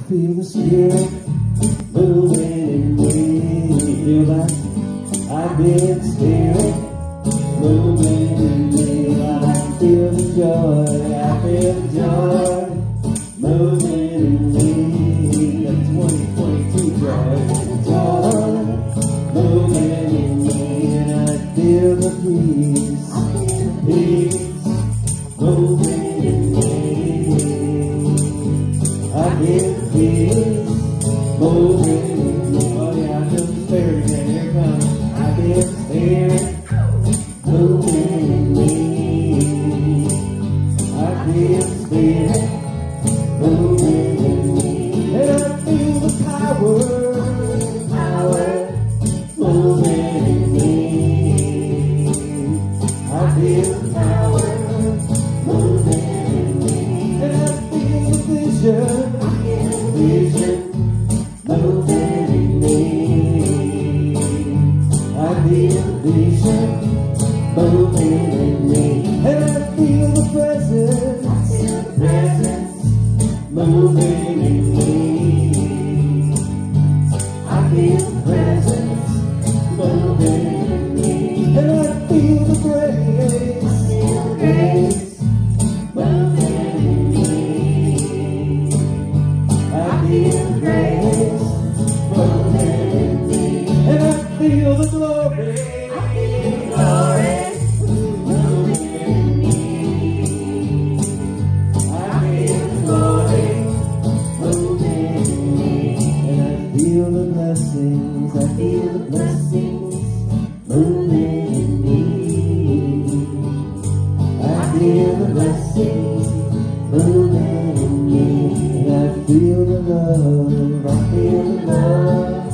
feel the Spirit moving in me. Feel that? I feel the Spirit moving in me. I feel the joy. I feel the joy moving in me. The 2022 joy. Joy moving in me. And I feel the peace. Peace moving in me. I feel the peace moving in me. Oh yeah, I feel the Spirit again. Here it comes. I feel the Spirit moving in me. I feel the Spirit moving in me. And I feel the power moving in me. I feel the power moving in me. And I feel the vision moving in me. I feel the vision moving in me. And I feel the presence moving in me. I feel the presence moving in me. And I feel the grace moving in me. I feel the grace moving in me. And I feel the glory moving in me. I feel the glory moving in me. And I feel the blessings. I feel the blessings moving in me. I feel the blessings moving in me. And I feel the love. I feel the love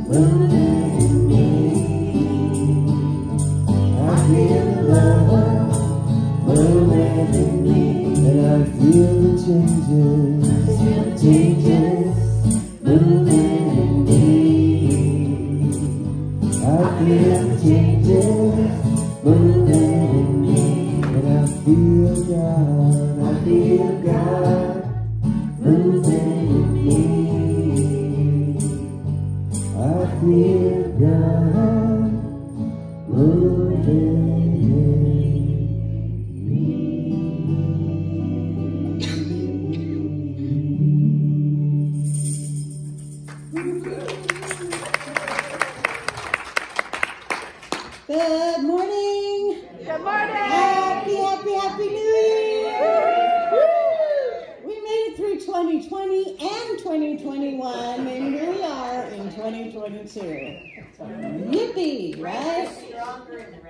moving in me. I feel the love moving in me. And I feel the changes moving in me. I feel the changes moving in me. And I feel God moving in me. I feel God moving in me. Good morning. Good morning. Happy New Year. We made it through 2020 and 2021, and here we are in 2022. Yippee, right? Stronger in the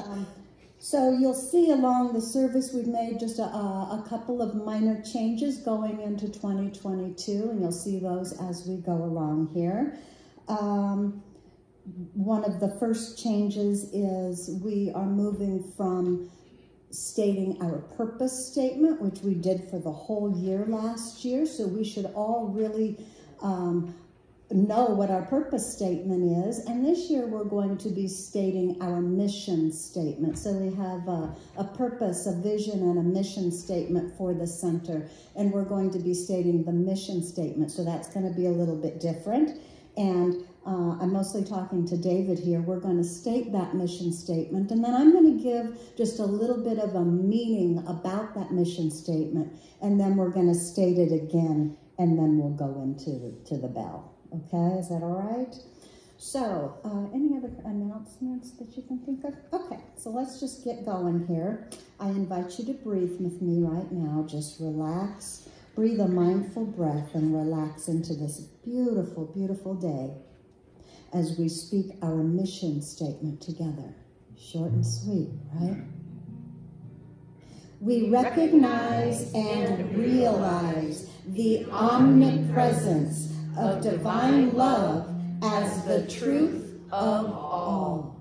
red. So you'll see along the service we've made just a couple of minor changes going into 2022, and you'll see those as we go along here. One of the first changes is we are moving from stating our purpose statement, which we did for the whole year last year. So we should all really know what our purpose statement is. And this year we're going to be stating our mission statement. So we have a purpose, a vision, and a mission statement for the center. And we're going to be stating the mission statement. So that's going to be a little bit different. And I'm mostly talking to David here. We're going to state that mission statement, and then I'm going to give just a little bit of a meaning about that mission statement, and then we're going to state it again, and then we'll go into the bell. Okay, is that all right? So, any other announcements that you can think of? Okay, so let's just get going here. I invite you to breathe with me right now. Just relax. Breathe a mindful breath and relax into this beautiful, beautiful day as we speak our mission statement together. Short and sweet, right? We recognize and realize the omnipresence of divine love as the truth of all.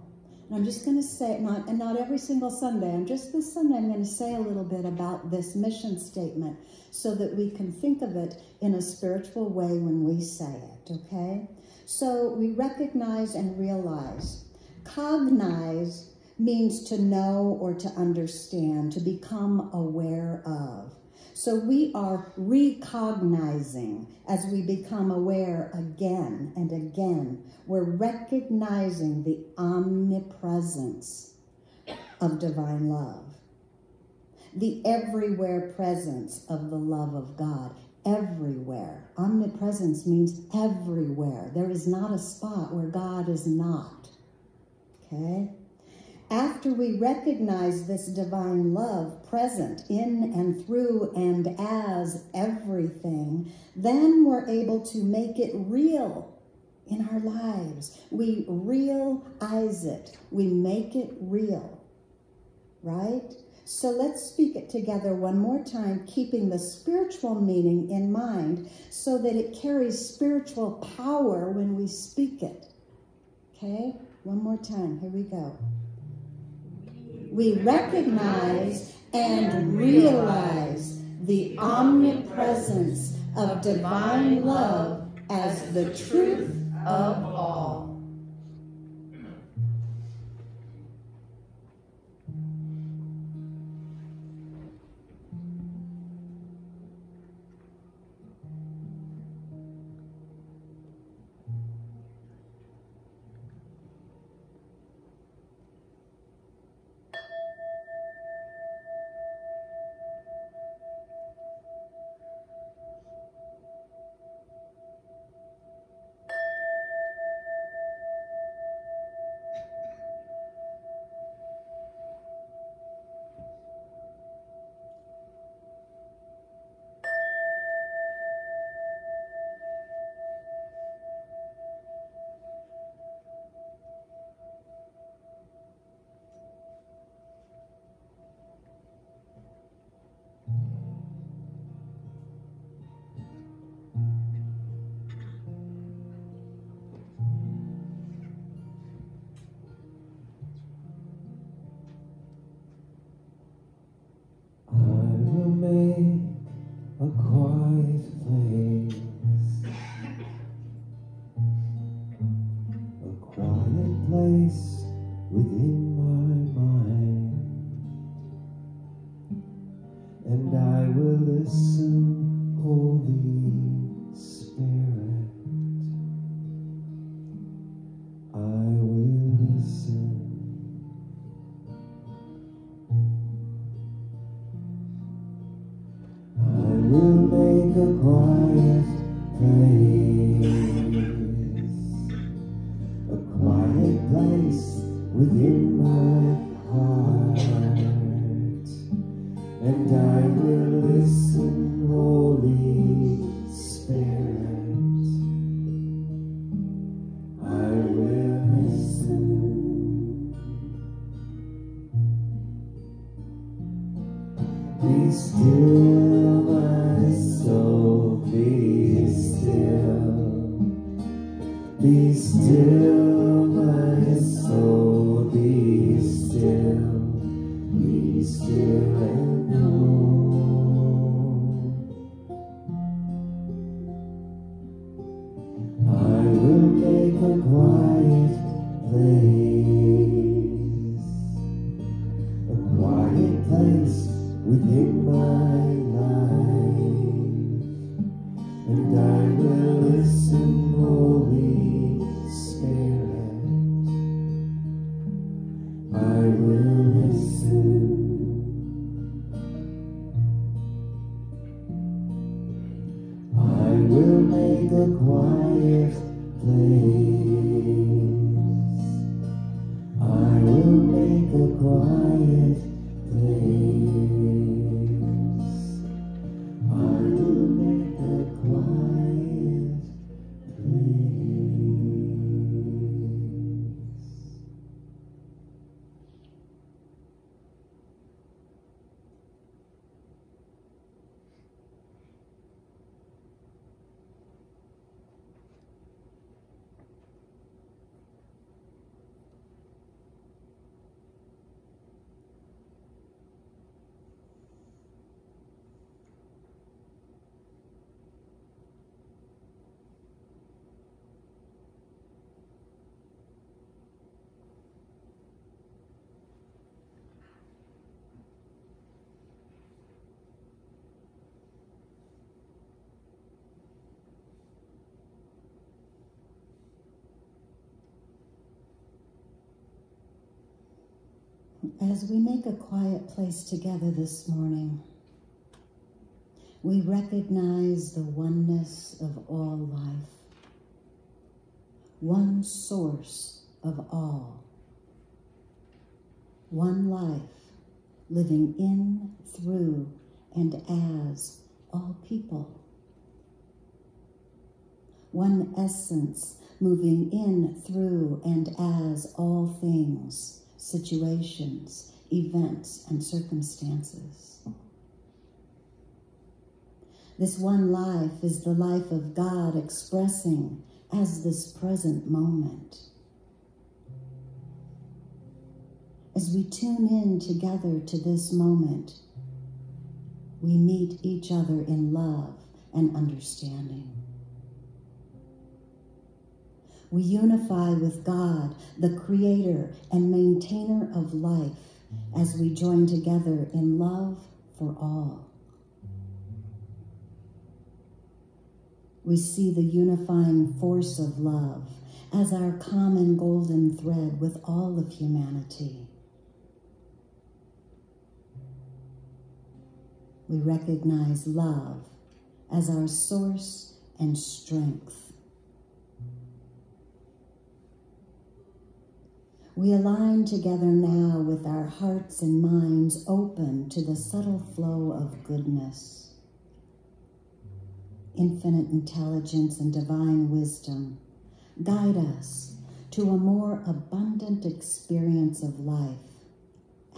And I'm just going to say, not every single Sunday, this Sunday I'm going to say a little bit about this mission statement so that we can think of it in a spiritual way when we say it, okay? So we recognize and realize. Cognize means to know or to understand, to become aware of. So we are recognizing as we become aware again and again. We're recognizing the omnipresence of divine love. The everywhere presence of the love of God. Everywhere. Omnipresence means everywhere. There is not a spot where God is not. Okay? After we recognize this divine love present in and through and as everything, then we're able to make it real in our lives. We realize it. We make it real. Right? So let's speak it together one more time, keeping the spiritual meaning in mind so that it carries spiritual power when we speak it. Okay? One more time. Here we go. We recognize and realize the omnipresence of divine love as the truth of all. A quiet place, a quiet place within my mind, and I will listen, Holy Spirit, I will listen. We'll make a quiet place within my heart, and I will listen, Holy Spirit, I will listen. Be still, my soul, be still. Be still, my soul, be still. Be still and know. I will make a quiet place within my As we make a quiet place together this morning, we recognize the oneness of all life, one source of all, one life living in, through, and as all people, one essence moving in, through, and as all things, situations, events, and circumstances. This one life is the life of God expressing as this present moment. As we tune in together to this moment, we meet each other in love and understanding. We unify with God, the creator and maintainer of life, as we join together in love for all. We see the unifying force of love as our common golden thread with all of humanity. We recognize love as our source and strength. We align together now with our hearts and minds open to the subtle flow of goodness. Infinite intelligence and divine wisdom guide us to a more abundant experience of life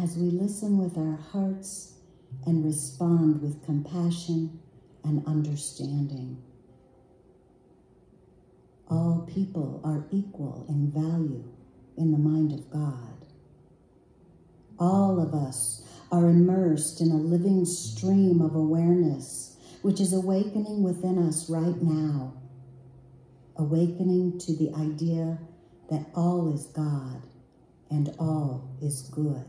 as we listen with our hearts and respond with compassion and understanding. All people are equal in value in the mind of God. All of us are immersed in a living stream of awareness which is awakening within us right now, awakening to the idea that all is God and all is good.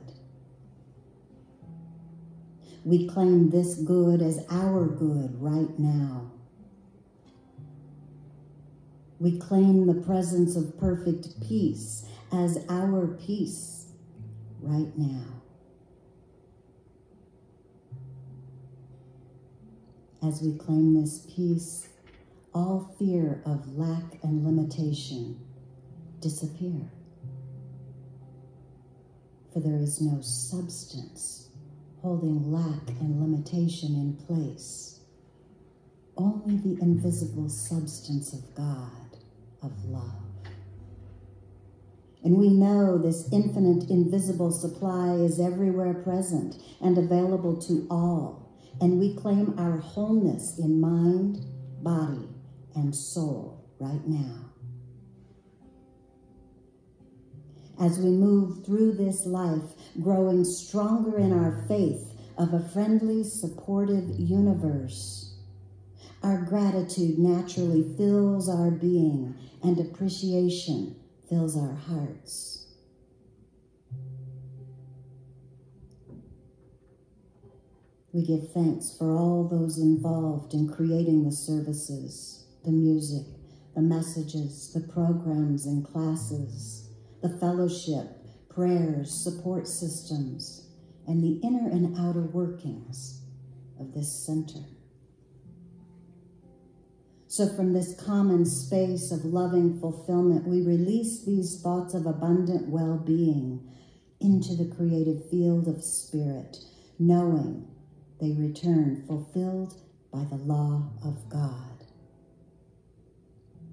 We claim this good as our good right now. We claim the presence of perfect peace as our peace right now. As we claim this peace, all fear of lack and limitation disappear. For there is no substance holding lack and limitation in place, only the invisible substance of God, of love. And we know this infinite, invisible supply is everywhere present and available to all. And we claim our wholeness in mind, body, and soul right now. As we move through this life, growing stronger in our faith of a friendly, supportive universe, our gratitude naturally fills our being and appreciation fills our hearts. We give thanks for all those involved in creating the services, the music, the messages, the programs and classes, the fellowship, prayers, support systems, and the inner and outer workings of this center. So from this common space of loving fulfillment, we release these thoughts of abundant well-being into the creative field of spirit, knowing they return fulfilled by the law of God.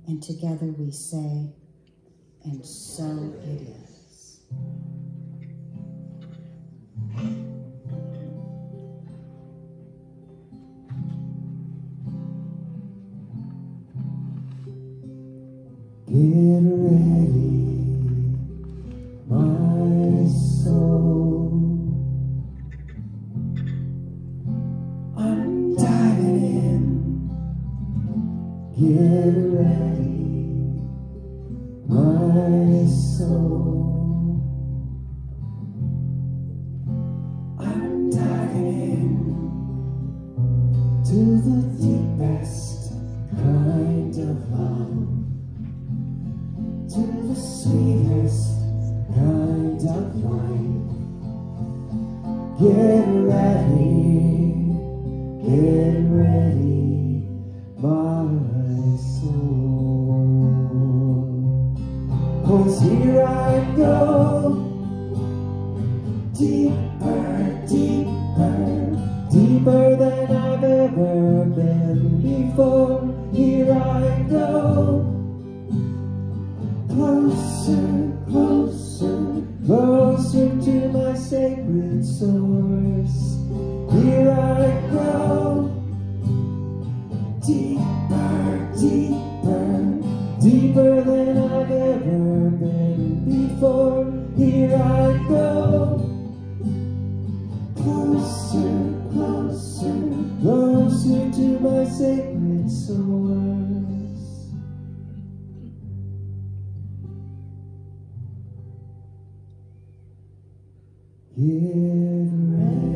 And together we say, and so it is. Get ready, my soul. I'm diving in. Get ready, my soul. I'm diving in to the deepest kind of love, to the sweetest kind of life. Get ready, my soul. 'Cause here I go, deeper, deeper, deeper than I've ever been before. Here I go, closer, closer, closer to my sacred source. Here I go, deeper, deeper, deeper than I've ever been before. Here I go, closer, closer, closer to my sacred source. Get ready,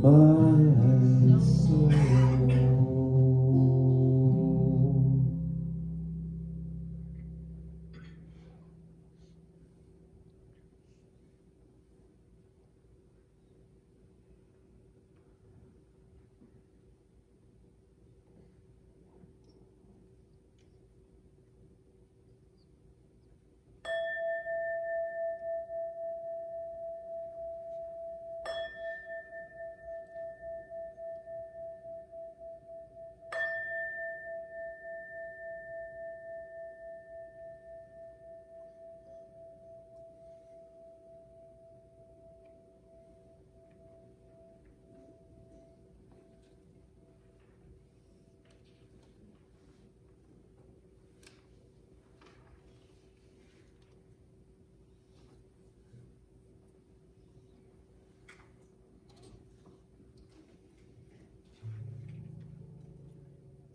my soul.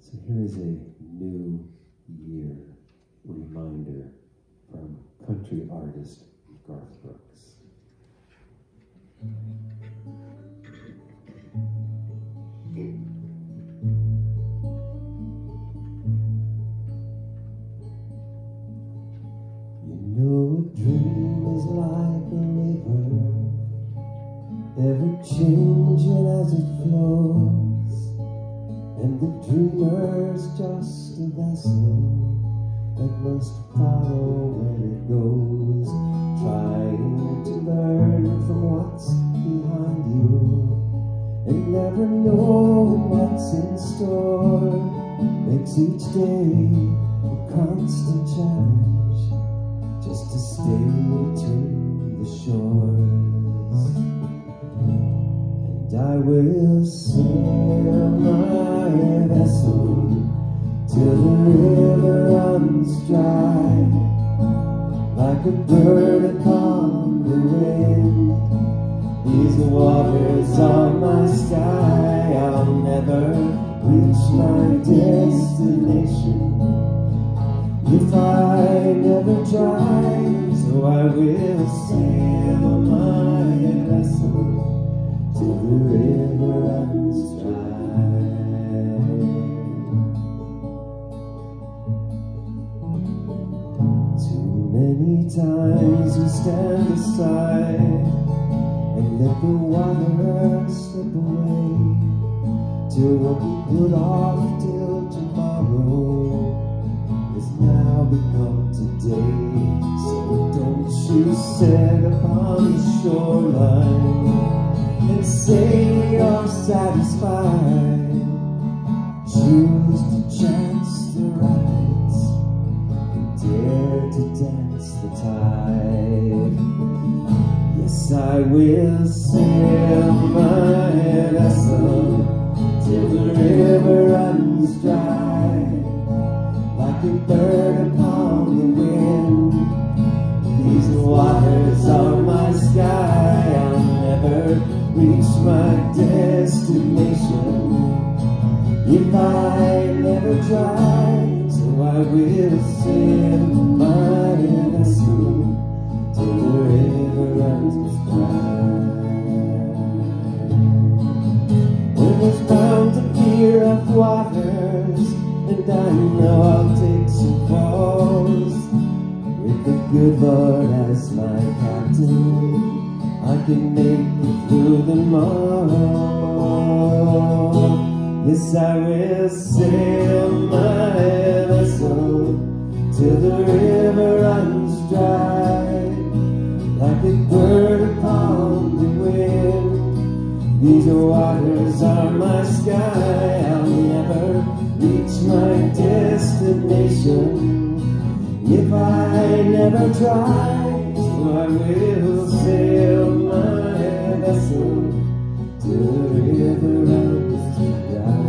So here is a new year reminder from country artist Garth Brooks. You know a dream is like a river, ever changing as it flows. And the dreamer's just a vessel that must follow where it goes, trying to learn from what's behind you, and never knowing what's in store, makes each day a constant challenge, just to stay to the shores. And I will sail my vessel till the river runs dry, like a bird upon the wind. These waters are my sky, I'll never reach my destination if I never try. So I will sail my vessel till the river runs dry. Too many times we stand aside and let the water slip away, till what we put off till tomorrow has now become today. So don't you set upon the shoreline and say you're satisfied. Choose to chance the rapids and dare to dance the tide. Yes, I will sail my vessel till the river runs dry, like a bird upon the wind. These waters are my sky, I'll never reach my destination if I never try. So I will sail my vessel till the river runs dry. When there's bound to be rough waters, and I know I'll take some falls with the good Lord as my captain, I can make it through the morrow. Yes, I will sail my vessel till the river runs dry. Like a bird upon the wind, these waters are my sky. I'll never reach my destination if I never try. So I will sail my vessel till the river runs dry.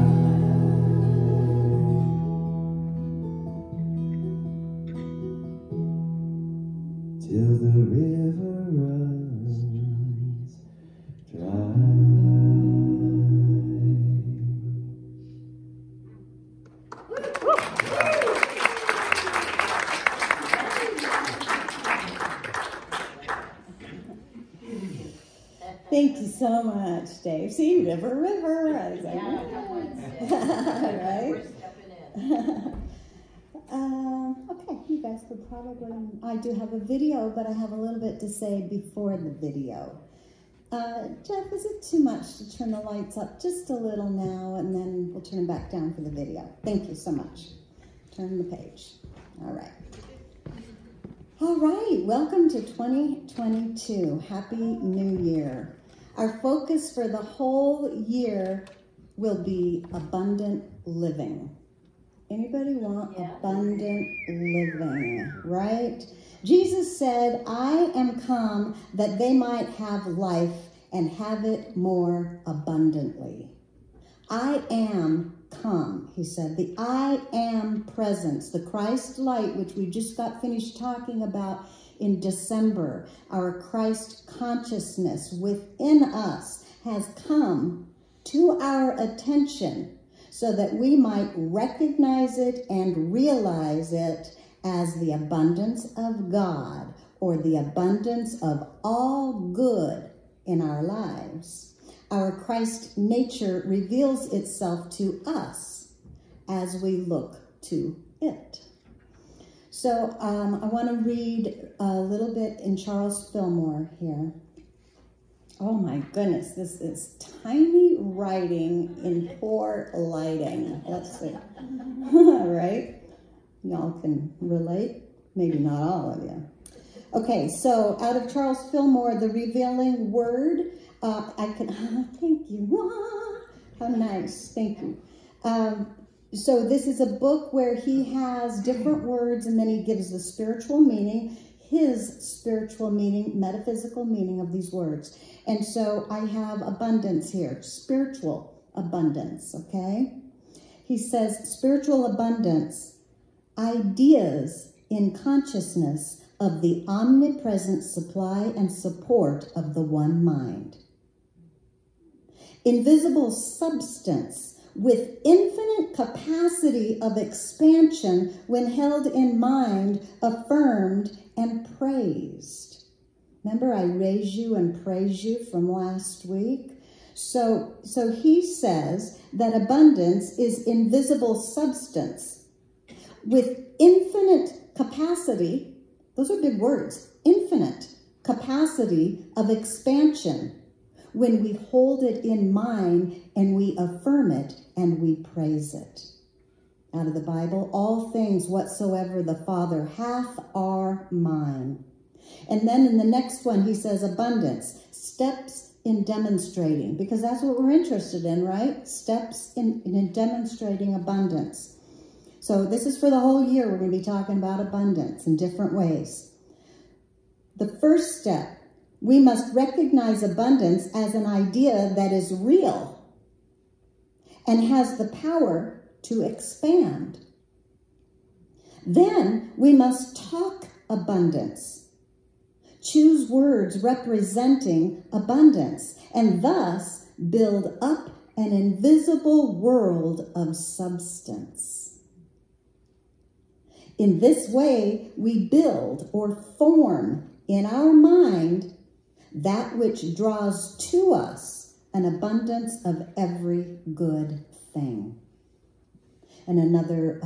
Till the river runs dry. Thank you so much, Dave. See, river, river. I was like, Yeah, right? we're stepping in. Okay, you guys could probably, I do have a video, but I have a little bit to say before the video. Jeff, is it too much to turn the lights up just a little now, and then we'll turn them back down for the video? Thank you so much. Turn the page. All right. All right, welcome to 2022. Happy New Year. Our focus for the whole year will be abundant living. Anybody want abundant living, right? Jesus said, I am come that they might have life and have it more abundantly. I am come, he said. The I am presence, the Christ light, which we just got finished talking about in December, our Christ consciousness within us has come to our attention so that we might recognize it and realize it as the abundance of God, or the abundance of all good in our lives. Our Christ nature reveals itself to us as we look to it. So I want to read a little bit in Charles Fillmore here. Oh my goodness, this is tiny writing in poor lighting. Let's see. All right? Y'all can relate? Maybe not all of you. Okay, so out of Charles Fillmore, The Revealing Word, thank you. How nice, thank you. So this is a book where he has different words and then he gives the spiritual meaning, his spiritual meaning, metaphysical meaning of these words. And so I have abundance here, spiritual abundance, okay? He says, spiritual abundance, ideas in consciousness of the omnipresent supply and support of the one mind. Invisible substance with infinite capacity of expansion when held in mind, affirmed and praised. Remember, I raise you and praise you from last week? So he says that abundance is invisible substance with infinite capacity. Those are big words. Infinite capacity of expansion when we hold it in mind and we affirm it and we praise it. Out of the Bible, all things whatsoever the Father hath are mine. And then in the next one, he says abundance, steps in demonstrating, because that's what we're interested in, right? Steps in demonstrating abundance. So this is for the whole year. We're going to be talking about abundance in different ways. The first step, we must recognize abundance as an idea that is real and has the power to expand. Then we must talk abundance, choose words representing abundance, and thus build up an invisible world of substance. In this way, we build or form in our mind that which draws to us an abundance of every good thing. And another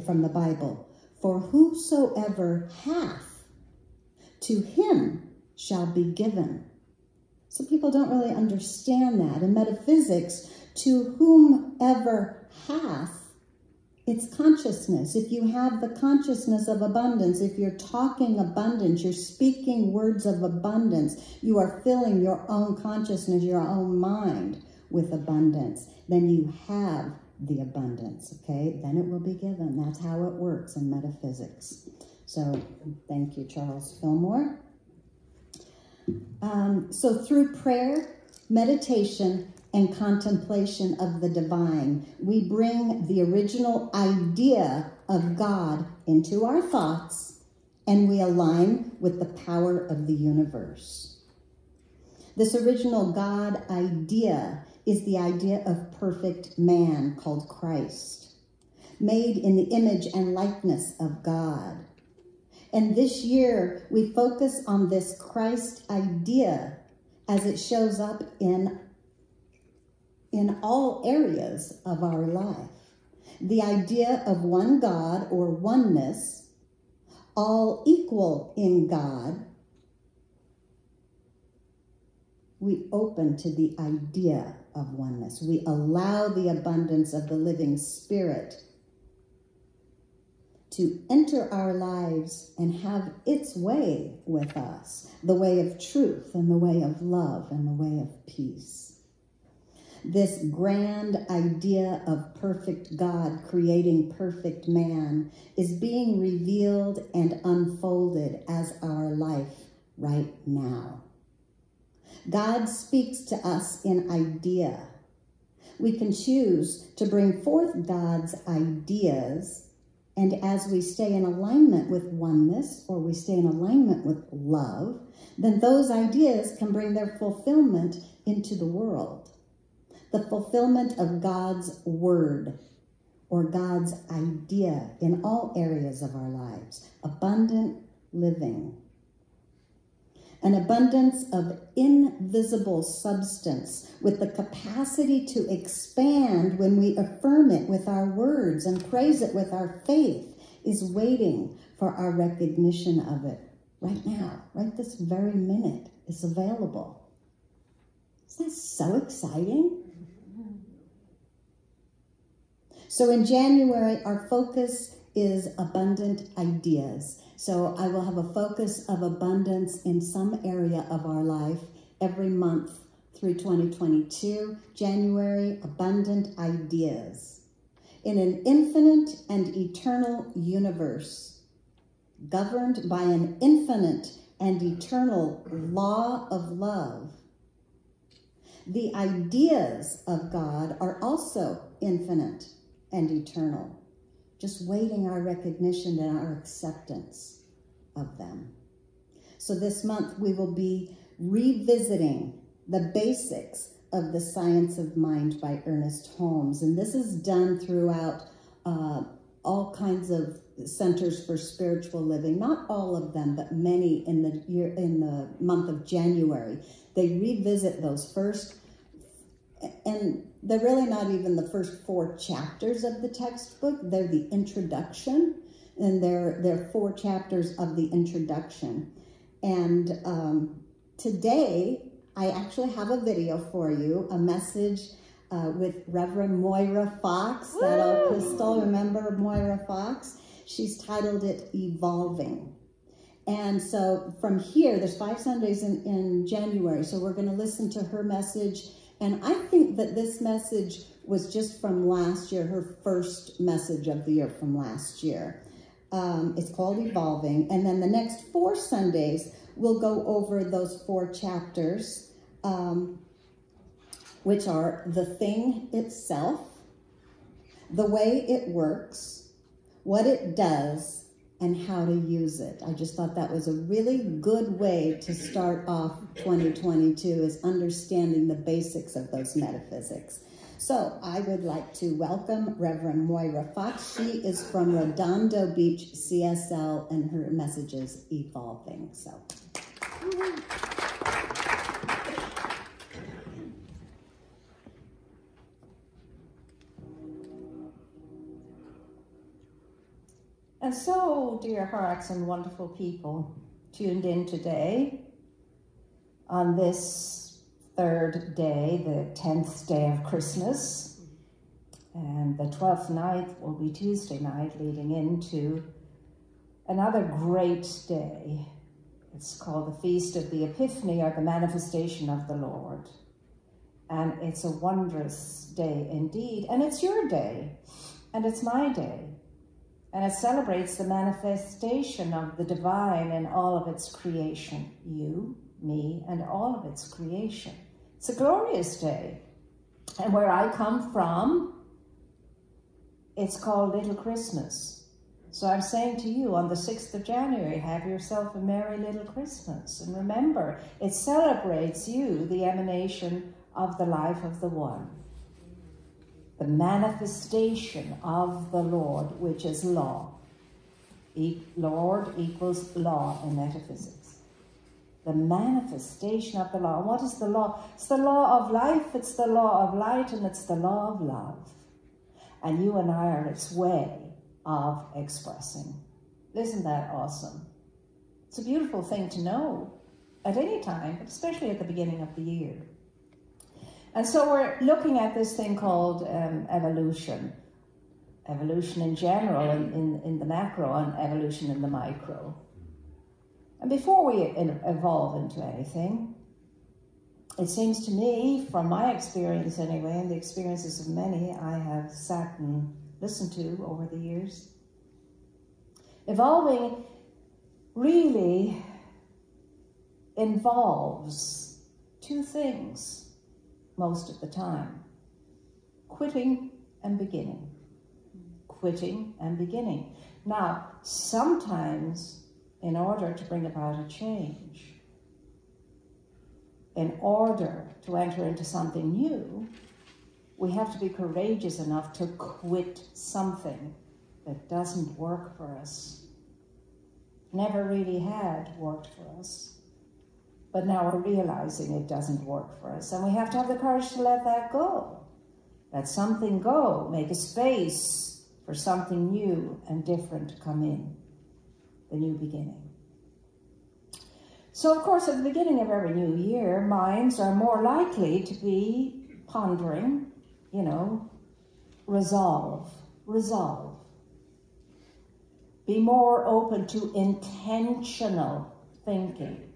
from the Bible, for whosoever hath to him shall be given. So people don't really understand that. In metaphysics, to whomever hath, it's consciousness. If you have the consciousness of abundance, if you're talking abundance, you're speaking words of abundance, you are filling your own consciousness, your own mind with abundance, then you have the abundance, okay? Then it will be given. That's how it works in metaphysics. So thank you, Charles Fillmore. So through prayer, meditation, and contemplation of the divine, we bring the original idea of God into our thoughts, and we align with the power of the universe. This original God idea is the idea of perfect man called Christ, made in the image and likeness of God. And this year, we focus on this Christ idea as it shows up in all areas of our life. The idea of one God or oneness, all equal in God. We open to the idea of oneness. We allow the abundance of the living Spirit to enter our lives and have its way with us, the way of truth and the way of love and the way of peace. This grand idea of perfect God creating perfect man is being revealed and unfolded as our life right now. God speaks to us in idea. We can choose to bring forth God's ideas, and as we stay in alignment with oneness, or we stay in alignment with love, then those ideas can bring their fulfillment into the world. The fulfillment of God's word, or God's idea in all areas of our lives. Abundant living. An abundance of invisible substance with the capacity to expand when we affirm it with our words and praise it with our faith is waiting for our recognition of it right now, right this very minute. It's available. Isn't that so exciting? So in January, our focus is abundant ideas. So I will have a focus of abundance in some area of our life every month through 2022. January, abundant ideas. In an infinite and eternal universe, governed by an infinite and eternal law of love, the ideas of God are also infinite and eternal, just waiting our recognition and our acceptance of them. So this month we will be revisiting the basics of the Science of Mind by Ernest Holmes. And this is done throughout all kinds of centers for spiritual living. Not all of them, but many in the month of January. They revisit those first, and they're really not even the first 4 chapters of the textbook. They're the introduction, and they're 4 chapters of the introduction. And today, I actually have a video for you, a message with Reverend Moyra Fox, that old Crystal, remember Moyra Fox? She's titled it Evolving. And so from here, there's 5 Sundays in January, so we're going to listen to her message. And I think that this message was just from last year, her first message of the year from last year. It's called Evolving. And then the next 4 Sundays, we'll go over those 4 chapters, which are the thing itself, the way it works, what it does, and how to use it. I just thought that was a really good way to start off 2022, is understanding the basics of those metaphysics. So I would like to welcome Reverend Moyra Fox. She is from Redondo Beach, CSL, and her message is Evolving. So. And so, dear hearts and wonderful people, tuned in today on this third day, the 10th day of Christmas. And the 12th night will be Tuesday night, leading into another great day. It's called the Feast of the Epiphany, or the Manifestation of the Lord. And it's a wondrous day indeed. And it's your day, and it's my day. And it celebrates the manifestation of the divine in all of its creation. You, me, and all of its creation. It's a glorious day. And where I come from, it's called Little Christmas. So I'm saying to you, on the 6th of January, have yourself a merry little Christmas. And remember, it celebrates you, the emanation of the life of the One. The manifestation of the Lord, which is law. Lord equals law in metaphysics. The manifestation of the law. And what is the law? It's the law of life, it's the law of light, and it's the law of love. And you and I are its way of expressing. Isn't that awesome? It's a beautiful thing to know at any time, but especially at the beginning of the year. And so we're looking at this thing called evolution. Evolution in general, in the macro, and evolution in the micro. And before we evolve into anything, it seems to me, from my experience anyway, and the experiences of many I have sat and listened to over the years, evolving really involves two things. Most of the time, quitting and beginning. Quitting and beginning. Now, sometimes, in order to bring about a change, in order to enter into something new, we have to be courageous enough to quit something that doesn't work for us. Never really had worked for us. But now we're realizing it doesn't work for us. And we have to have the courage to let that go. Let something go. Make a space for something new and different to come in. The new beginning. So, of course, at the beginning of every new year, minds are more likely to be pondering, resolve. Be more open to intentional thinking.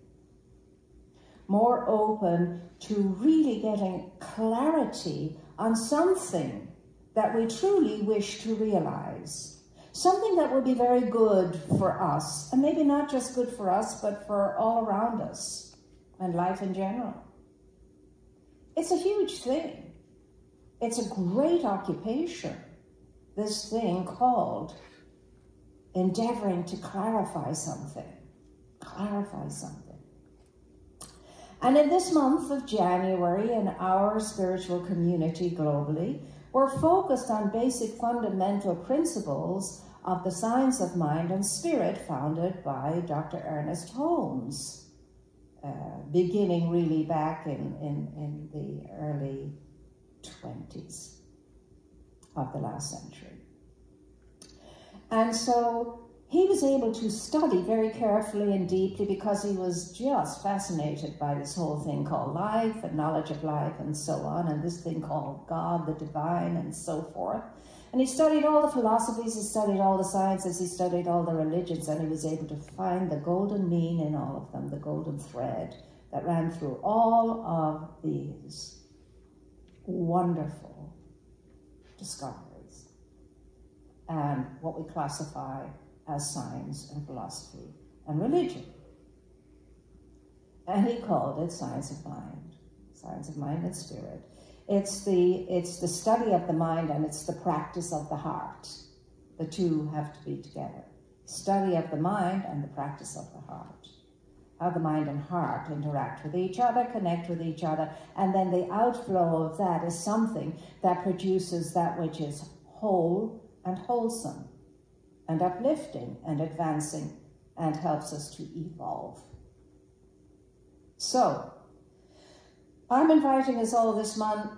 More open to really getting clarity on something that we truly wish to realize. Something that will be very good for us, and maybe not just good for us, but for all around us and life in general. It's a huge thing. It's a great occupation, this thing called endeavoring to clarify something. Clarify something. And in this month of January, in our spiritual community globally, we're focused on basic fundamental principles of the science of mind and spirit founded by Dr. Ernest Holmes, beginning really back in the early 20s of the last century. And so he was able to study very carefully and deeply because he was just fascinated by this whole thing called life and knowledge of life and so on, and this thing called God, the divine, and so forth. And he studied all the philosophies, he studied all the sciences, he studied all the religions, and he was able to find the golden mean in all of them, the golden thread that ran through all of these wonderful discoveries and what we classify as science and philosophy and religion. And he called it science of mind and spirit. It's the study of the mind and it's the practice of the heart. The two have to be together. Study of the mind and the practice of the heart. How the mind and heart interact with each other, connect with each other, and then the outflow of that is something that produces that which is whole and wholesome, and uplifting and advancing, and helps us to evolve. So, I'm inviting us all this month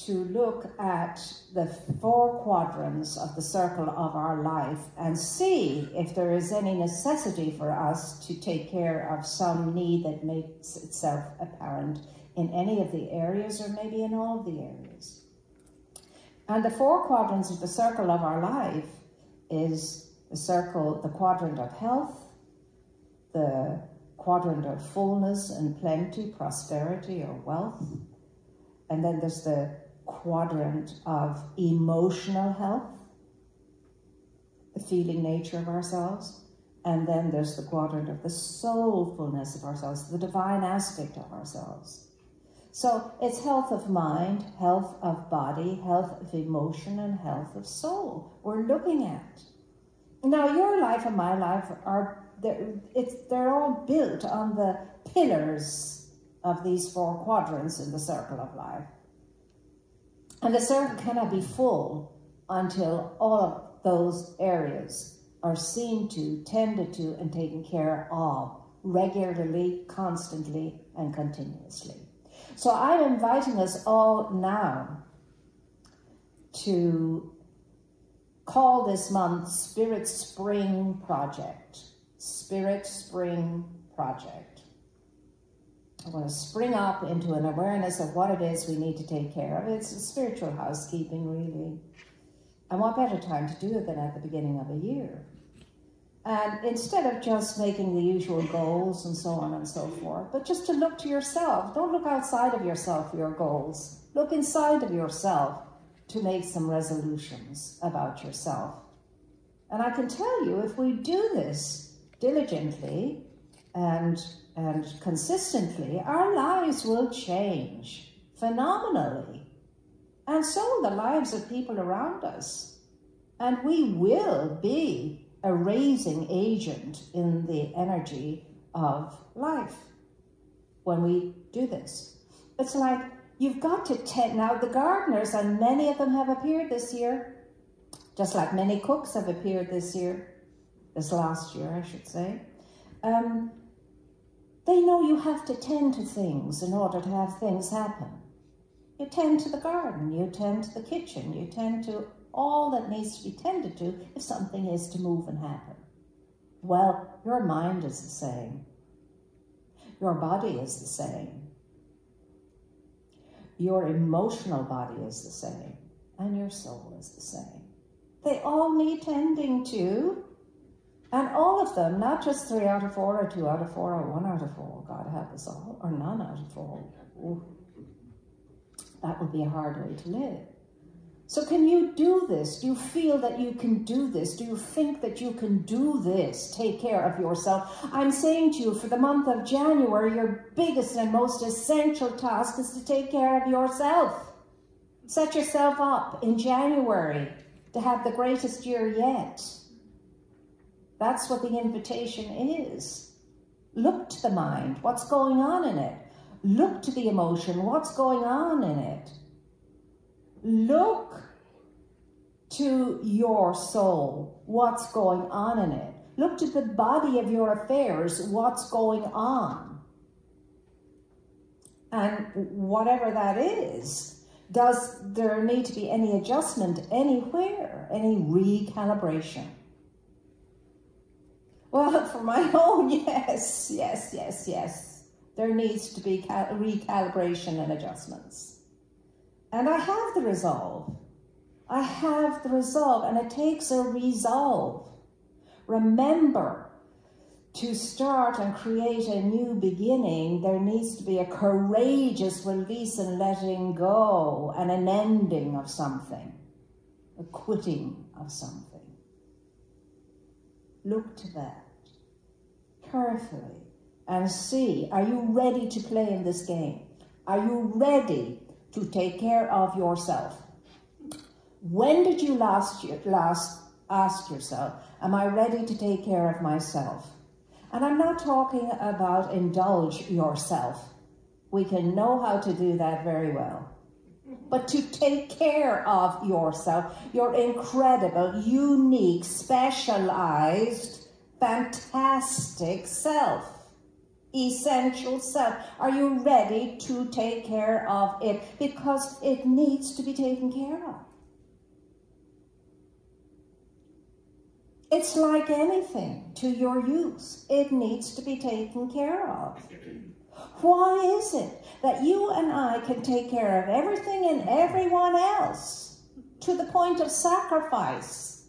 to look at the 4 quadrants of the circle of our life and see if there is any necessity for us to take care of some need that makes itself apparent in any of the areas or maybe in all of the areas. And the 4 quadrants of the circle of our life is the quadrant of health, the quadrant of fullness and plenty, prosperity or wealth, and then there's the quadrant of emotional health, the feeling nature of ourselves, and then there's the quadrant of the soulfulness of ourselves, the divine aspect of ourselves. So it's health of mind, health of body, health of emotion, and health of soul we're looking at. Now, your life and my life they're all built on the pillars of these 4 quadrants in the circle of life. And the circle cannot be full until all of those areas are seen to, tended to, and taken care of regularly, constantly, and continuously. So I'm inviting us all now to call this month Spirit Spring Project. Spirit Spring Project. I want to spring up into an awareness of what it is we need to take care of. It's spiritual housekeeping, really. And what better time to do it than at the beginning of a year? And instead of just making the usual goals and so on and so forth, but just to look to yourself. Don't look outside of yourself for your goals. Look inside of yourself to make some resolutions about yourself. And I can tell you, if we do this diligently and consistently, our lives will change phenomenally. And so will the lives of people around us. And we will be a raising agent in the energy of life when we do this. It's like you've got to tend. Now the gardeners, and many of them have appeared this year, just like many cooks have appeared this last year, I should say. They know you have to tend to things in order to have things happen. You tend to the garden, you tend to the kitchen, you tend to all that needs to be tended to if something is to move and happen. Well, your mind is the same. Your body is the same. Your emotional body is the same. And your soul is the same. They all need tending to. And all of them, not just 3 out of 4 or 2 out of 4 or 1 out of 4, God help us all, or none out of 4. Ooh. That would be a hard way to live. So can you do this? Do you feel that you can do this? Do you think that you can do this? Take care of yourself. I'm saying to you, for the month of January, your biggest and most essential task is to take care of yourself. Set yourself up in January to have the greatest year yet. That's what the invitation is. Look to the mind. What's going on in it? Look to the emotion. What's going on in it? Look to your soul. What's going on in it? Look to the body of your affairs. What's going on? And whatever that is, does there need to be any adjustment anywhere? Any recalibration? Well, for my own, yes. There needs to be recalibration and adjustments. And I have the resolve. I have the resolve, and it takes a resolve. Remember, to start and create a new beginning, there needs to be a courageous release and letting go, and an ending of something, a quitting of something. Look to that carefully and see, are you ready to play in this game? Are you ready to take care of yourself? When did you last ask yourself, am I ready to take care of myself? And I'm not talking about indulge yourself. We can know how to do that very well. But to take care of yourself, your incredible, unique, specialized, fantastic self. essential self. Are you ready to take care of it? Because it needs to be taken care of. It's like anything to your use. It needs to be taken care of. Why is it that you and I can take care of everything and everyone else to the point of sacrifice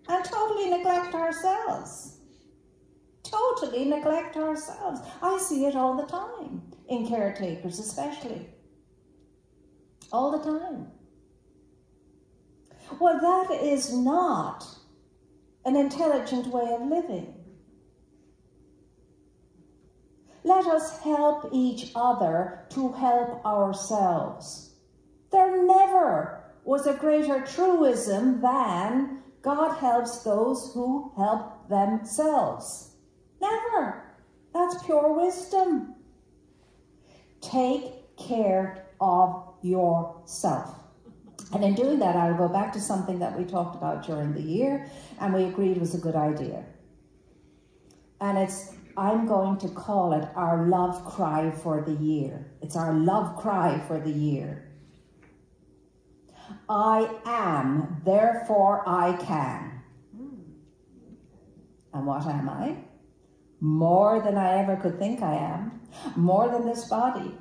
and totally neglect ourselves? Totally neglect ourselves. I see it all the time, in caretakers especially. All the time. Well, that is not an intelligent way of living. Let us help each other to help ourselves. There never was a greater truism than God helps those who help themselves. Never. That's pure wisdom. Take care of yourself. And in doing that, I'll go back to something that we talked about during the year, and we agreed was a good idea. And I'm going to call it our love cry for the year. It's our love cry for the year. I am, therefore I can. And what am I? More than I ever could think I am. More than this body.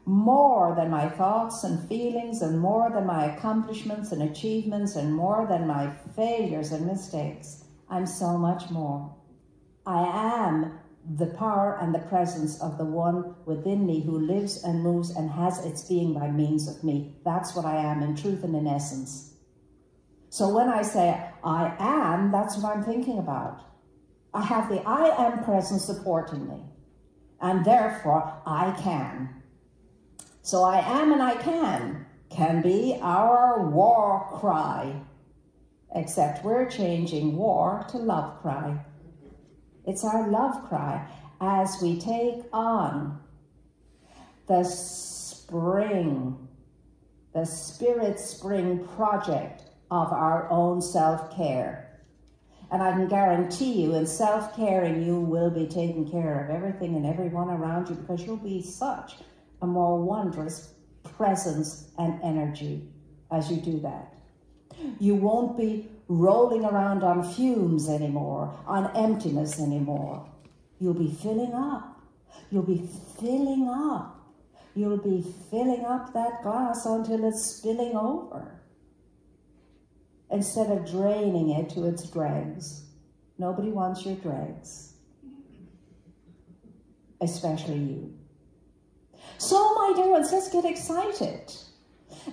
More than my thoughts and feelings, and more than my accomplishments and achievements, and more than my failures and mistakes. I'm so much more. I am the power and the presence of the one within me who lives and moves and has its being by means of me. That's what I am in truth and in essence. So when I say I am, that's what I'm thinking about. I have the I am presence supporting me, and therefore I can. So I am and I can be our war cry, except we're changing war to love cry. It's our love cry as we take on the spring, the spirit spring project of our own self-care. And I can guarantee you, in self-caring, you will be taking care of everything and everyone around you, because you'll be such a more wondrous presence and energy as you do that. You won't be rolling around on fumes anymore, on emptiness anymore. You'll be filling up. You'll be filling up. You'll be filling up that glass until it's spilling over, instead of draining it to its dregs. Nobody wants your dregs, especially you. So, my dear ones, let's get excited.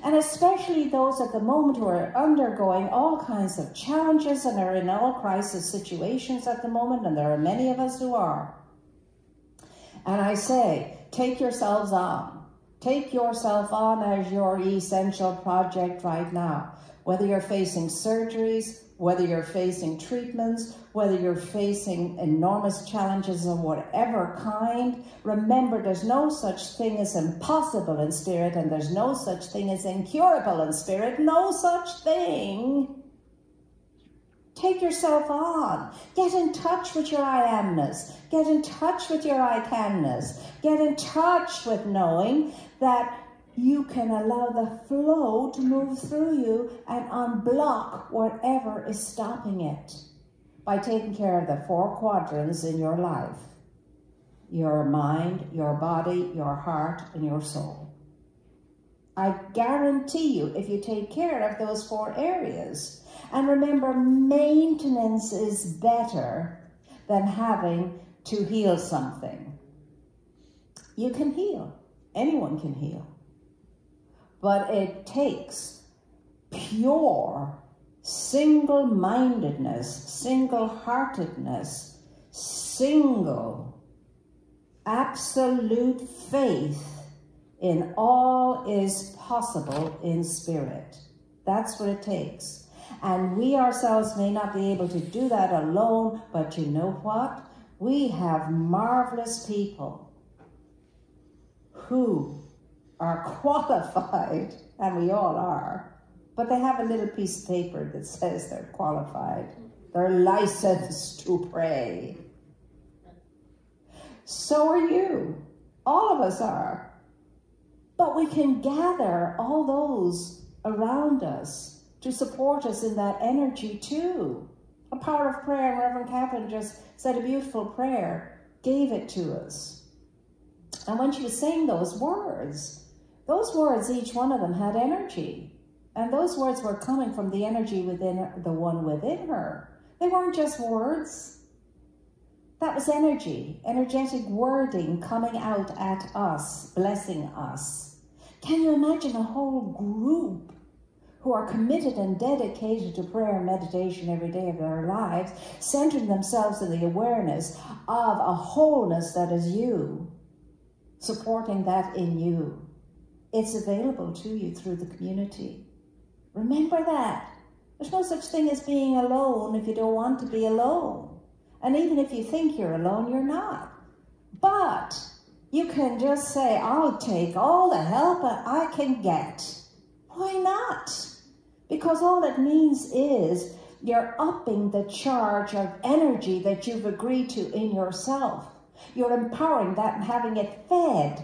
And especially those at the moment who are undergoing all kinds of challenges and are in all crisis situations at the moment, and there are many of us who are. And I say, take yourselves on. Take yourself on as your essential project right now. Whether you're facing surgeries, whether you're facing treatments, whether you're facing enormous challenges of whatever kind, remember there's no such thing as impossible in spirit, and there's no such thing as incurable in spirit. No such thing. Take yourself on. Get in touch with your I amness. Get in touch with your I canness. Get in touch with knowing that you can allow the flow to move through you and unblock whatever is stopping it by taking care of the 4 quadrants in your life: your mind, your body, your heart, and your soul. I guarantee you, if you take care of those 4 areas, and remember, maintenance is better than having to heal something. You can heal. Anyone can heal. But it takes pure single-mindedness, single-heartedness, absolute faith in all is possible in spirit. That's what it takes. And we ourselves may not be able to do that alone, but you know what? We have marvelous people who are qualified, and we all are, but they have a little piece of paper that says they're qualified. They're licensed to pray. So are you. All of us are. But we can gather all those around us to support us in that energy too. A power of prayer, and Reverend Catherine just said a beautiful prayer, gave it to us. And when she was saying those words, each one of them had energy. And those words were coming from the energy within the one within her. They weren't just words. That was energy, energetic wording coming out at us, blessing us. Can you imagine a whole group who are committed and dedicated to prayer and meditation every day of their lives, centering themselves in the awareness of a wholeness that is you, supporting that in you? It's available to you through the community. Remember that. There's no such thing as being alone if you don't want to be alone. And even if you think you're alone, you're not. But you can just say, I'll take all the help that I can get. Why not? Because all it means is you're upping the charge of energy that you've agreed to in yourself. You're empowering that and having it fed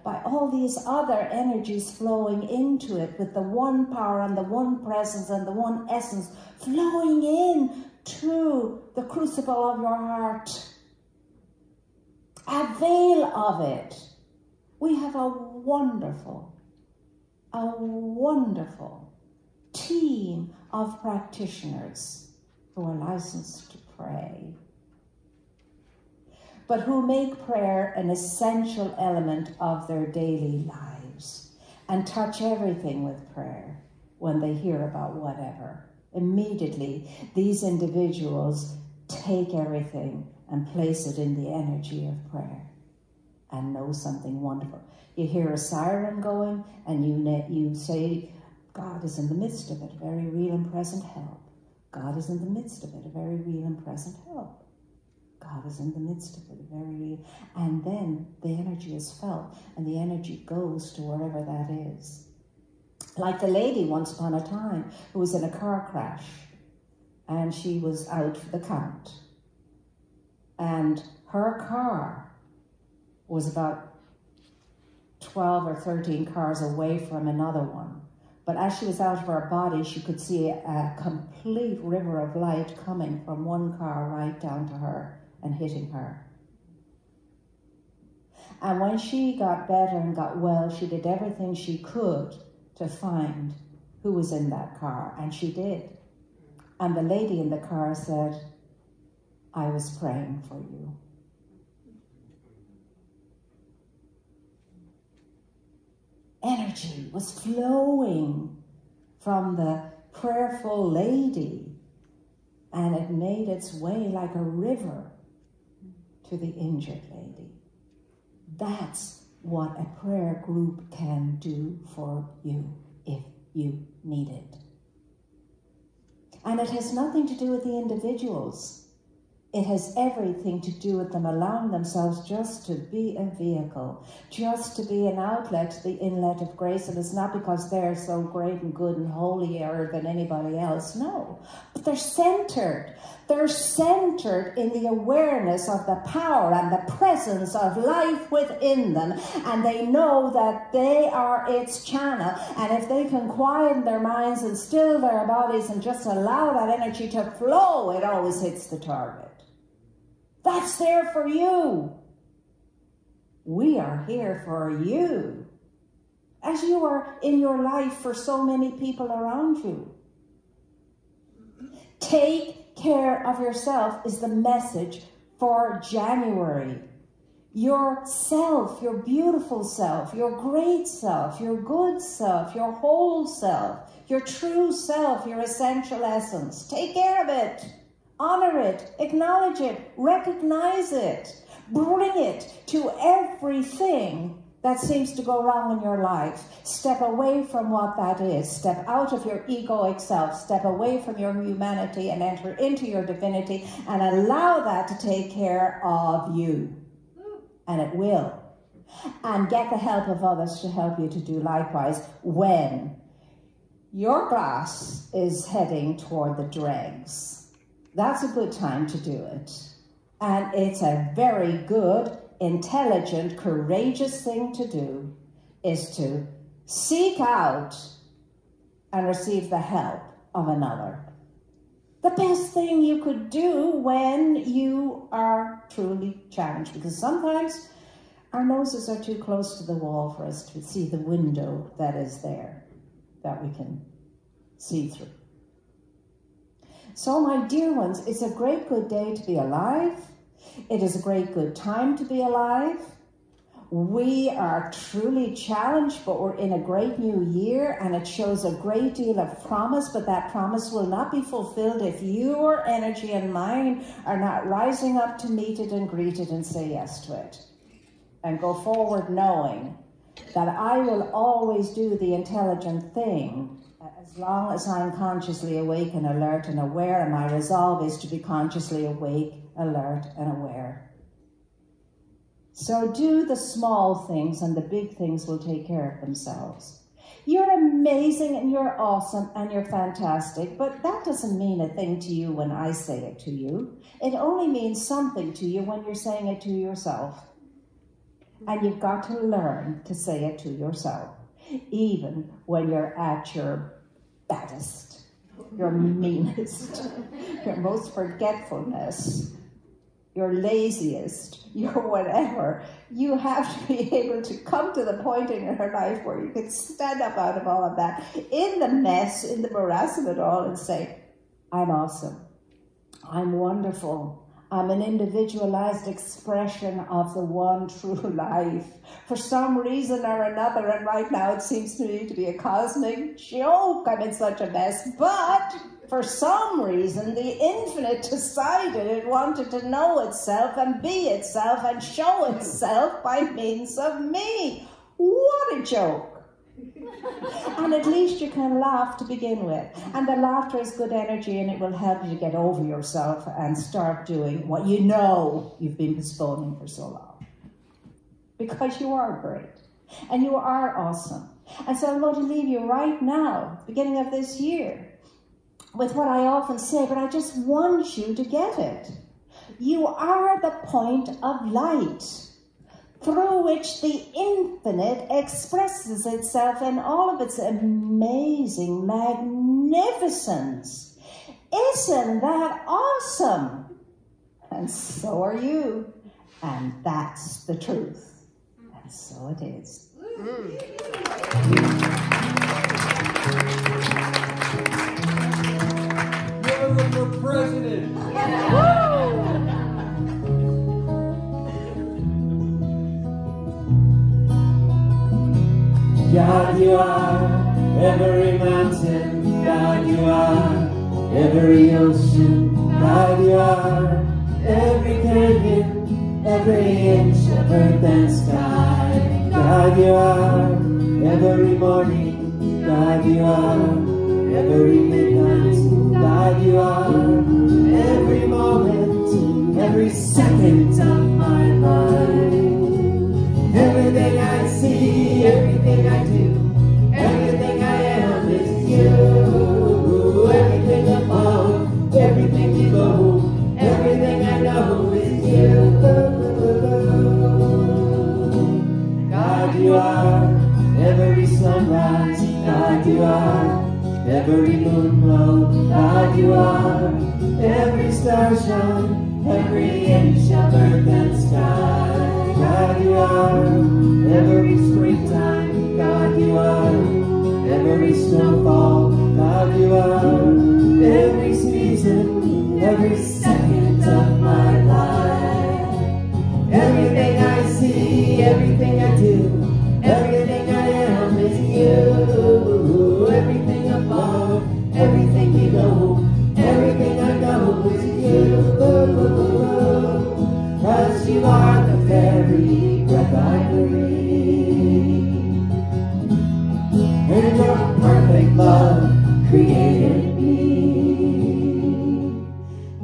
by all these other energies flowing into it with the one power and the one presence and the one essence flowing in to the crucible of your heart. Avail of it. We have a wonderful team of practitioners who are licensed to pray, but who make prayer an essential element of their daily lives and touch everything with prayer when they hear about whatever. Immediately, these individuals take everything and place it in the energy of prayer and know something wonderful. You hear a siren going and you say, God is in the midst of it, a very real and present help. God is in the midst of it, a very real and present help. God is in the midst of it, very real. And then the energy is felt, and the energy goes to wherever that is. Like the lady once upon a time who was in a car crash, and she was out for the count. And her car was about 12 or 13 cars away from another one. But as she was out of her body, she could see a complete river of light coming from one car right down to her and hitting her. And when she got better and got well, she did everything she could to find who was in that car, and she did. And the lady in the car said, I was praying for you. Energy was flowing from the prayerful lady, and it made its way like a river to the injured lady. That's what a prayer group can do for you if you need it. And it has nothing to do with the individuals. It has everything to do with them allowing themselves just to be a vehicle, just to be an outlet, the inlet of grace. And it's not because they're so great and good and holier than anybody else, no. But they're centered. They're centered in the awareness of the power and the presence of life within them. And they know that they are its channel. And if they can quieten their minds and still their bodies and just allow that energy to flow, it always hits the target. That's there for you. We are here for you, as you are in your life for so many people around you. Take care of yourself is the message for January. Yourself, your beautiful self, your great self, your good self, your whole self, your true self, your essential essence. Take care of it. Honor it, acknowledge it, recognize it, bring it to everything that seems to go wrong in your life. Step away from what that is. Step out of your egoic self. Step away from your humanity and enter into your divinity and allow that to take care of you. And it will. And get the help of others to help you to do likewise when your glass is heading toward the dregs. That's a good time to do it. And it's a very good, intelligent, courageous thing to do, is to seek out and receive the help of another. The best thing you could do when you are truly challenged, because sometimes our noses are too close to the wall for us to see the window that is there, that we can see through. So, my dear ones, it's a great good day to be alive. It is a great good time to be alive. We are truly challenged, but we're in a great new year, and it shows a great deal of promise, but that promise will not be fulfilled if your energy and mine are not rising up to meet it and greet it and say yes to it. And go forward knowing that I will always do the intelligent thing as long as I'm consciously awake and alert and aware, and my resolve is to be consciously awake, alert, and aware. So do the small things, and the big things will take care of themselves. You're amazing, and you're awesome, and you're fantastic, but that doesn't mean a thing to you when I say it to you. It only means something to you when you're saying it to yourself. And you've got to learn to say it to yourself, even when you're at your baddest, your meanest, your most forgetfulness, your laziest, your whatever. You have to be able to come to the point in your life where you can stand up out of all of that, in the mess, in the morass of it all, and say, I'm awesome, I'm wonderful, I'm an individualized expression of the one true life. For some reason or another, and right now it seems to me to be a cosmic joke, I'm in such a mess, but for some reason the infinite decided it wanted to know itself and be itself and show itself by means of me. What a joke. And at least you can laugh to begin with. And the laughter is good energy, and it will help you to get over yourself and start doing what you know you've been postponing for so long. Because you are great. And you are awesome. And so I'm going to leave you right now, beginning of this year, with what I often say, but I just want you to get it. You are the point of light, through which the infinite expresses itself in all of its amazing magnificence. Isn't that awesome? And so are you. And that's the truth. And so it is. Moyra for president. God, you are every mountain. God, you are every ocean. God, you are every canyon, every inch of earth and sky. God, you are every morning. God, you are every midnight. God, you are every moment, every second of my life. Everything I see, everything I do, everything I am is you. Everything above, everything below, everything I know is you. God, you are every sunrise. God, you are every moonflow. God, you are every star shine, every inch of earth and sky. God, you are every springtime. God, you are every snowfall. God, you are every season, every second of my life. Everything I see, everything I do, everything I am is you. Everything above, everything below, everything I know is you. 'Cause you are the very breath I breathe. And your perfect love created me.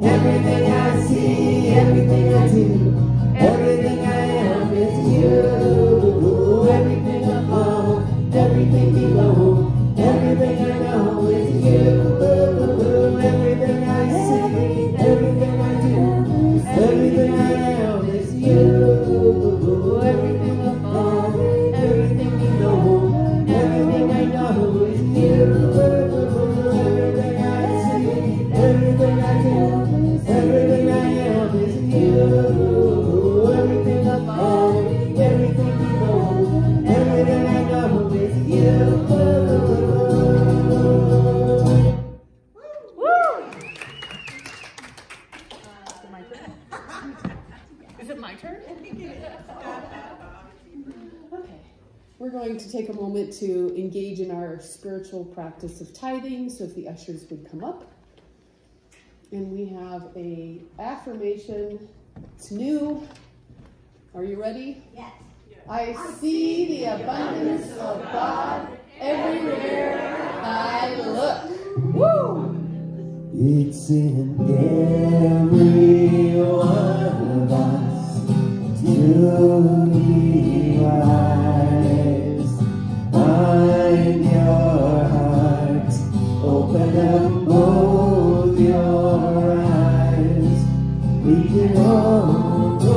Everything I see, everything I do, everything I am is you. Everything above, everything below, everything I know is you. Everything I see, everything I do, everything Everything I find, everything you know, everything I know is you. Is it my turn? Okay. We're going to take a moment to engage in our spiritual practice of tithing, so if the ushers would come up. And we have a affirmation. It's new. Are you ready? Yes. I see the abundance of God everywhere I look. Woo! It's in every one of us to be wise. Find your heart, open up both your eyes. We can all do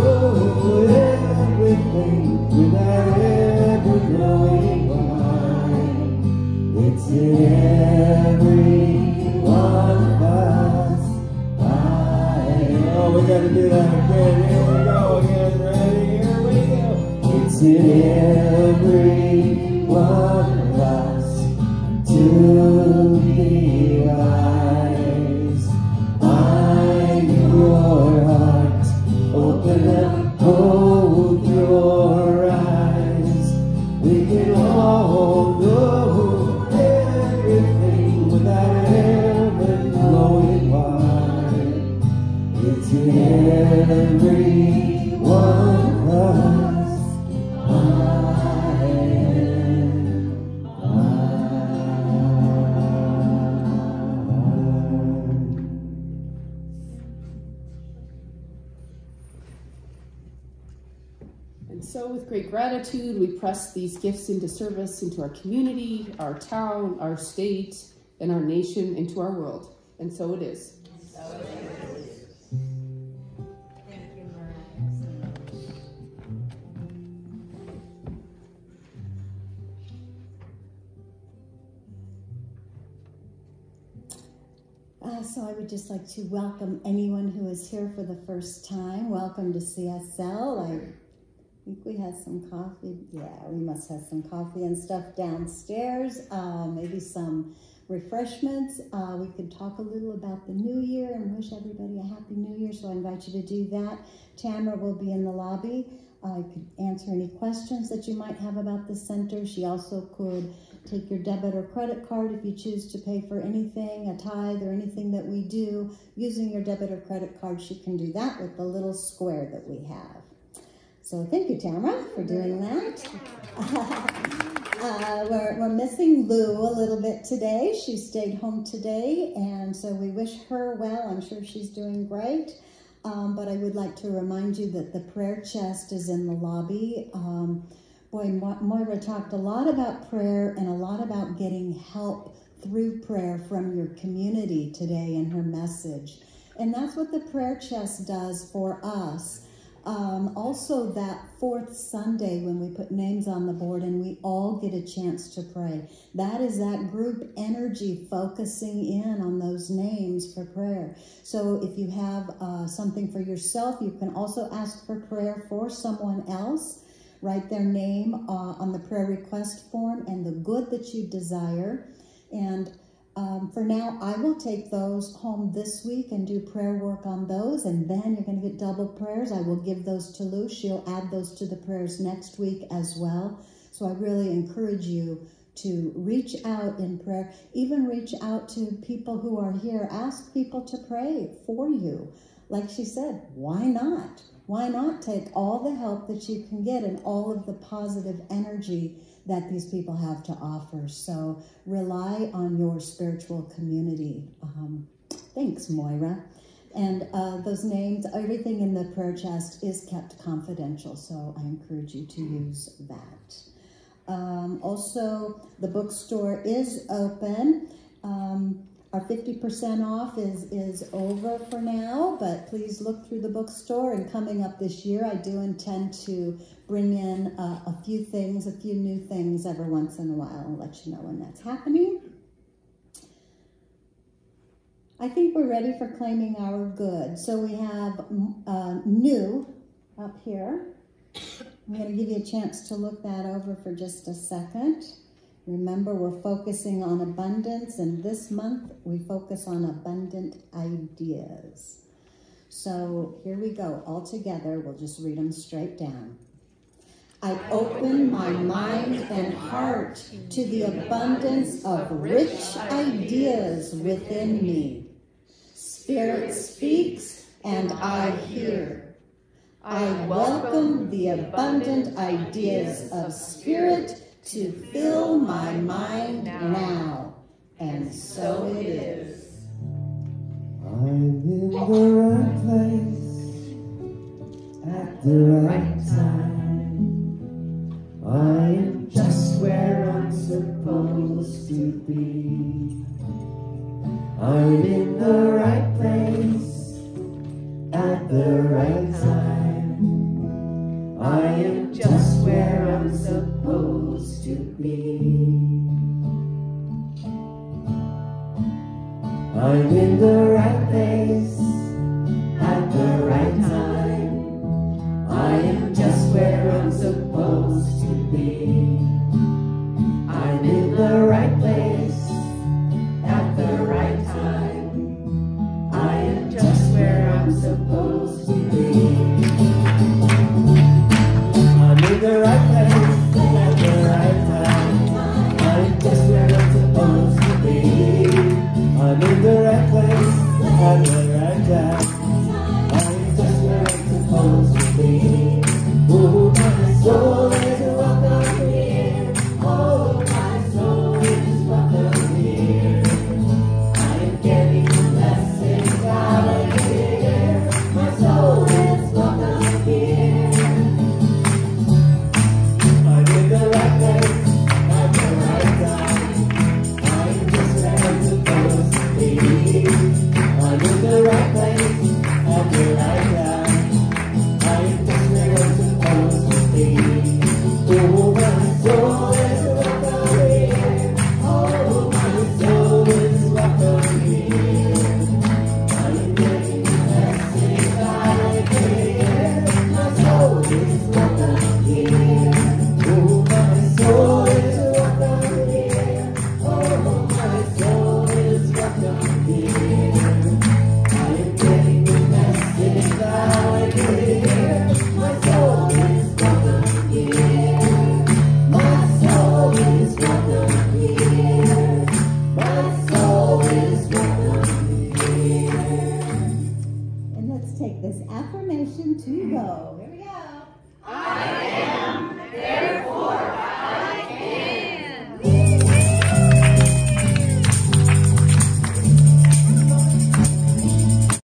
everything without ever knowing why. It's in every one of us. Oh, we gotta do that again. Here we go again. Ready? Here we go. It's in every one of us to be wise. Find your heart, open up both your eyes. We can all know everything without ever knowing why. It's in every one of us. And so with great gratitude, we press these gifts into service, into our community, our town, our state, and our nation, into our world. And so it is. Thank you, Moyra. So I would just like to welcome anyone who is here for the first time. Welcome to CSL. I think we had some coffee. Yeah, we must have some coffee and stuff downstairs. Maybe some refreshments. We could talk a little about the new year and wish everybody a happy new year. So I invite you to do that. Tamara will be in the lobby. I could answer any questions that you might have about the center. She also could take your debit or credit card if you choose to pay for anything, a tithe or anything that we do. Using your debit or credit card, she can do that with the little square that we have. So thank you, Tamara, for doing that. We're missing Lou a little bit today. She stayed home today, and so we wish her well. I'm sure she's doing great. But I would like to remind you that the prayer chest is in the lobby. Moyra talked a lot about prayer and a lot about getting help through prayer from your community today in her message. And that's what the prayer chest does for us. Also that fourth Sunday when we put names on the board and we all get a chance to pray. That is that group energy focusing in on those names for prayer. So if you have something for yourself, you can also ask for prayer for someone else. Write their name on the prayer request form and the good that you desire. And for now, I will take those home this week and do prayer work on those, and then you're going to get double prayers. I will give those to Lou. She'll add those to the prayers next week as well. So I really encourage you to reach out in prayer. Even reach out to people who are here. Ask people to pray for you. Like she said, why not? Why not take all the help that you can get and all of the positive energy that these people have to offer? So rely on your spiritual community. Thanks, Moyra. And those names, everything in the prayer chest is kept confidential, so I encourage you to use that. Also, the bookstore is open. Our 50% off is over for now, but please look through the bookstore. And coming up this year, I do intend to bring in a few new things every once in a while. I'll let you know when that's happening. I think we're ready for claiming our good. So we have new up here. I'm going to give you a chance to look that over for just a second. Remember, we're focusing on abundance, and this month we focus on abundant ideas. So here we go, all together. We'll just read them straight down. I open my mind and heart to the abundance of rich ideas within me. Spirit speaks and I hear. I welcome the abundant ideas of Spirit to fill my mind now. And so it is. I'm in the right place at the right time. I'm just where I'm supposed to be. I'm in the right place at the right time. I am just where I'm supposed to be. I'm in the right place at the right time. I am just where I'm supposed to be. I'm in the right place at the right time. I am just where I'm supposed to be. I'm in the right place at the right time. I'm just where I'm supposed to be. I'm in the right place at the right time. I'm just where I'm supposed to be. Oh, my soul is welcome here. Oh, my soul is welcome here. I am getting the blessings out of here. My soul is welcome here. I'm in the right place at the right time. I'm just where I'm supposed to be. I'm in the right place at the right time. I'm just where I'm supposed to be. Oh, my soul is welcome here. Oh, my soul is welcome here. I am getting the blessings out of here. My soul is welcome here. Oh, my soul is welcome here. Oh, my soul is welcome here. I am getting the message out of here. My soul is welcome here. My soul is welcome here. My soul is welcome here. And let's take this affirmation to go. Here we go. I am very